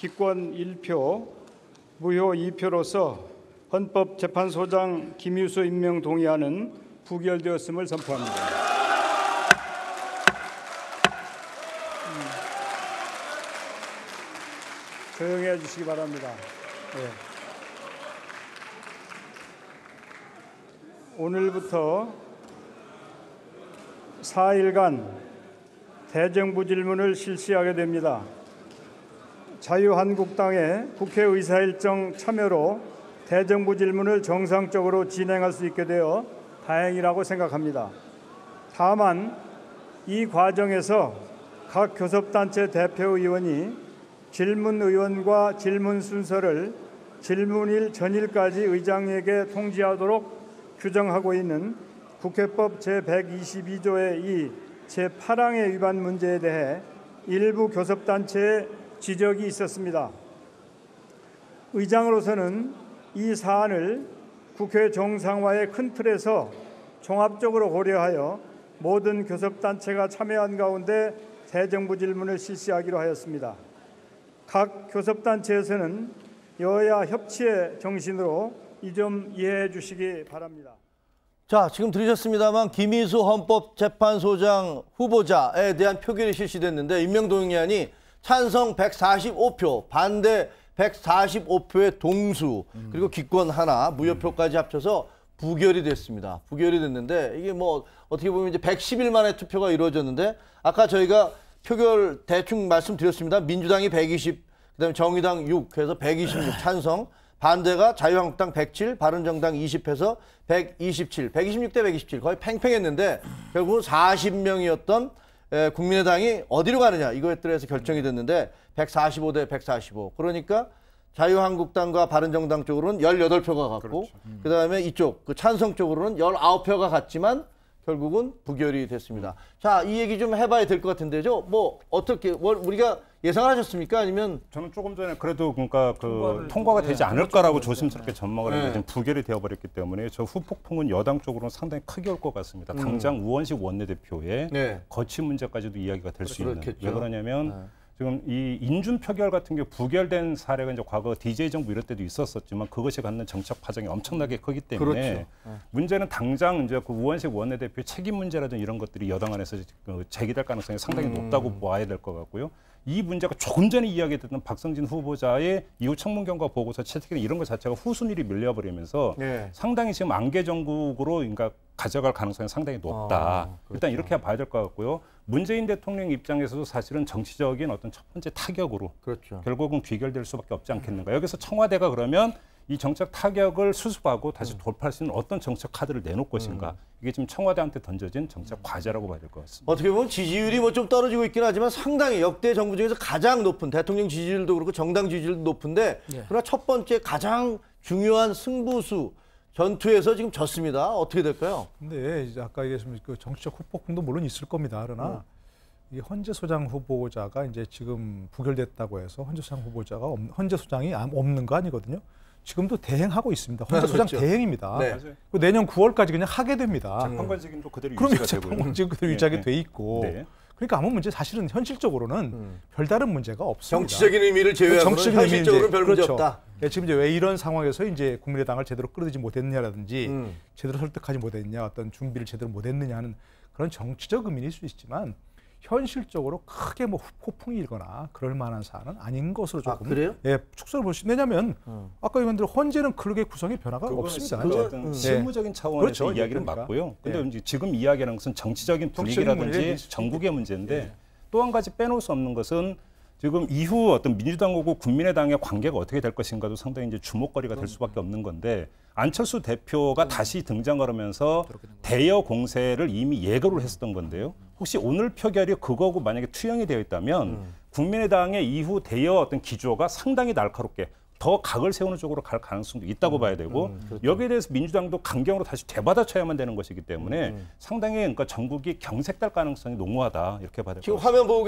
기권 1표, 무효 2표로서 헌법재판소장 김유수 임명 동의안은 부결되었음을 선포합니다. 조용히 해주시기 바랍니다. 네. 오늘부터 4일간 대정부 질문을 실시하게 됩니다. 자유한국당의 국회의사일정 참여로 대정부 질문을 정상적으로 진행할 수 있게 되어 다행이라고 생각합니다. 다만 이 과정에서 각 교섭단체 대표의원이 질문의원과 질문 순서를 질문일 전일까지 의장에게 통지하도록 규정하고 있는 국회법 제122조의 이 제8항의 위반 문제에 대해 일부 교섭단체의 지적이 있었습니다. 의장으로서는 이 사안을 국회 정상화의 큰 틀에서 종합적으로 고려하여 모든 교섭단체가 참여한 가운데 대정부 질문을 실시하기로 하였습니다. 각 교섭단체에서는 여야 협치의 정신으로 이 점 이해해 주시기 바랍니다. 자, 지금 들으셨습니다만 김희수 헌법재판소장 후보자에 대한 표결이 실시됐는데 임명동의안이 찬성 145표, 반대 145표의 동수, 그리고 기권 하나, 무효표까지 합쳐서 부결이 됐습니다. 부결이 됐는데 이게 뭐 어떻게 보면 이제 110일 만에 투표가 이루어졌는데 아까 저희가 표결 대충 말씀드렸습니다. 민주당이 120, 그다음에 정의당 6 해서 126 찬성, 반대가 자유한국당 107, 바른정당 20해서 127, 126대 127 거의 팽팽했는데 결국은 40명이었던 국민의당이 어디로 가느냐 이거에 따라서 결정이 됐는데 145대 145. 그러니까 자유한국당과 바른정당 쪽으로는 18표가 갔고 그렇죠. 그다음에 이쪽 그 찬성 쪽으로는 19표가 갔지만 결국은 부결이 됐습니다. 자, 이 얘기 좀 해봐야 될 것 같은데요. 뭐 어떻게 우리가 예상을 하셨습니까? 아니면 저는 조금 전에 그래도 그러니까 통과가 되지 않을까라고 조심스럽게 전망을 했는데 지금 부결이 되어버렸기 때문에 저 후폭풍은 여당 쪽으로는 상당히 크게 올 것 같습니다. 당장 우원식 원내대표의 거취 문제까지도 이야기가 될 수 있는. 왜 그러냐면 지금 이 인준 표결 같은 게 부결된 사례가 이제 과거 DJ 정부 이럴 때도 있었었지만 그것이 갖는 정책 파장이 엄청나게 크기 때문에 문제는 당장 이제 그 우원식 원내대표의 책임 문제라든지 이런 것들이 여당 안에서 제기될 가능성이 상당히 높다고 봐야 될 것 같고요. 이 문제가 조금 전에 이야기했던 박성진 후보자의 이후 청문경과 보고서 채택이나 이런 것 자체가 후순위로 밀려버리면서 상당히 지금 안개 정국으로 그러니까 가져갈 가능성이 상당히 높다. 일단 이렇게 봐야 될 것 같고요. 문재인 대통령 입장에서도 사실은 정치적인 어떤 첫 번째 타격으로 결국은 귀결될 수밖에 없지 않겠는가. 여기서 청와대가 그러면 이 정책 타격을 수습하고 다시 돌파할 수 있는 어떤 정책 카드를 내놓을 것인가. 이게 지금 청와대한테 던져진 정책 과제라고 봐야 될 것 같습니다. 어떻게 보면 지지율이 뭐 좀 떨어지고 있긴 하지만 상당히 역대 정부 중에서 가장 높은 대통령 지지율도 그렇고 정당 지지율도 높은데 그러나 첫 번째 가장 중요한 승부수 전투에서 지금 졌습니다. 어떻게 될까요? 근데 이제 아까 얘기했지만 그 정치적 후폭풍도 물론 있을 겁니다. 그러나 이 헌재 소장 후보자가 이제 지금 부결됐다고 해서 헌재 소장 후보자가 헌재 소장이 없는 거 아니거든요. 지금도 대행하고 있습니다. 헌재 소장 대행입니다. 내년 9월까지 그냥 하게 됩니다. 재판관 책임도 그대로 유지가 되고요. 재판관 책임 그대로 유지하게 돼 있고. 그러니까 아무 문제 사실은 현실적으로는 별다른 문제가 없습니다. 정치적인 의미를 제외하고는 현실적으로는 별 문제 없다. 지금 이제 왜 이런 상황에서 이제 국민의당을 제대로 끌어들이지 못했느냐라든지 제대로 설득하지 못했느냐, 어떤 준비를 제대로 못했느냐 하는 그런 정치적 의미일 수 있지만 현실적으로 크게 뭐 후폭풍이 일거나 그럴 만한 사안은 아닌 것으로 조금 축소를 볼 수 있는. 왜냐하면 아까 의원들 헌재는 그렇게 구성의 변화가 없습니다. 실무적인 차원에서 이야기는 맞고요. 근데 지금 이야기하는 것은 정치적인 분위기라든지 전국의 문제인데 또 한 가지 빼놓을 수 없는 것은 지금 이후 어떤 민주당하고 국민의당의 관계가 어떻게 될 것인가도 상당히 이제 주목거리가 될 수밖에 없는 건데 안철수 대표가 다시 등장을 하면서 대여 공세를 이미 예고를 했었던 건데요. 혹시 오늘 표결이 그거고 만약에 투영이 되어 있다면 국민의당의 이후 대여 어떤 기조가 상당히 날카롭게 더 각을 세우는 쪽으로 갈 가능성도 있다고 봐야 되고 여기에 대해서 민주당도 강경으로 다시 되받아쳐야만 되는 것이기 때문에 상당히 그러니까 전국이 경색될 가능성이 농후하다 이렇게 봐야 될 것 같습니다. 지금 화면 보고